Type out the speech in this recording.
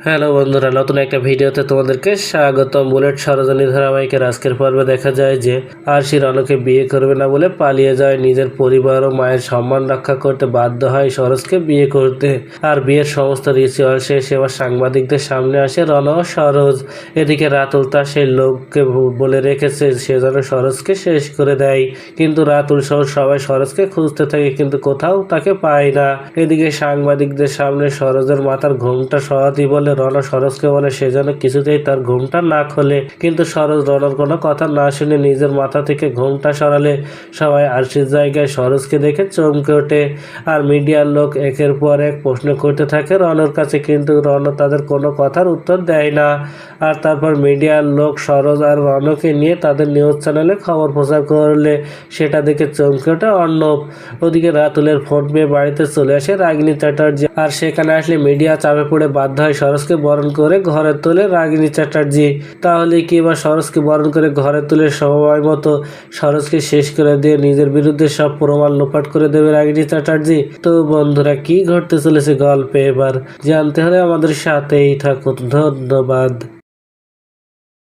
Hello বন্ধুরা, নতুন একটা ভিডিওতে তোমাদেরকে স্বাগতম। বুলেট সরোজিনী ধারাবাহিকের আজকের পর্বে দেখা যায় যে আরশি রনকে বিয়ে করবে না বলে পালিয়ে যায়। নিজের পরিবার ও মায়ের সম্মান রক্ষা করতে বাধ্য হয় সরোজকে বিয়ে করতে। আর বিয়ের সমস্ত রিচুয়াল শেষ এবার সাংবাদিকদের সামনে আসে রন ও সরোজ। এদিকে রাতুল তার সেই লোককে বলে রেখেছে সে যেন সরোজকে শেষ করে দেয়, কিন্তু রাতুল সহ সবাই সরোজকে খুঁজতে থাকে কিন্তু কোথাও তাকে পায় না। এদিকে সাংবাদিকদের সামনে সরোজের মাথার ঘোমটা সরাতে বলে রণ সরোজকে বলে সে যেন কিছুতেই তার ঘোমটা না খোলে, কিন্তু সরোজ রণর কোনো কথা না শুনে নিজের মাথা থেকে ঘোমটা সরালে সবাই আরশির জায়গায় সরোজকে দেখে চমকে ওঠে। আর মিডিয়ার লোক একের পর এক প্রশ্ন করতে থাকে রণর কাছে, কিন্তু রণ তাদের কোনো কথার উত্তর দেয় না। আর তারপর মিডিয়ার লোক সরোজ আর রণকে নিয়ে তাদের নিউজ চ্যানেলে খবর প্রচার করলে সেটা দেখে চমকে ওঠে অর্ণব। ওদিকে রাতুলের ফোন পেয়ে বাড়িতে চলে আসে রাগিনী চ্যাটার্জি, আর সেখানে আসলে মিডিয়া চাপে পড়ে বাধ্য হয় সরোজকে বরণ করে ঘরে তোলে রাগিনী চ্যাটার্জি। তাহলে কি এবার সরোজকে বরণ করে ঘরে তুলে সময় মতো সরোজকে শেষ করে দিয়ে নিজের বিরুদ্ধে সব প্রমাণ লোপাট করে দেবে রাগিনী চ্যাটার্জি? তো বন্ধুরা, কি ঘটতে চলেছে গল্পে এবার জানতে হলে আমাদের সাথেই থাকুন। ধন্যবাদ।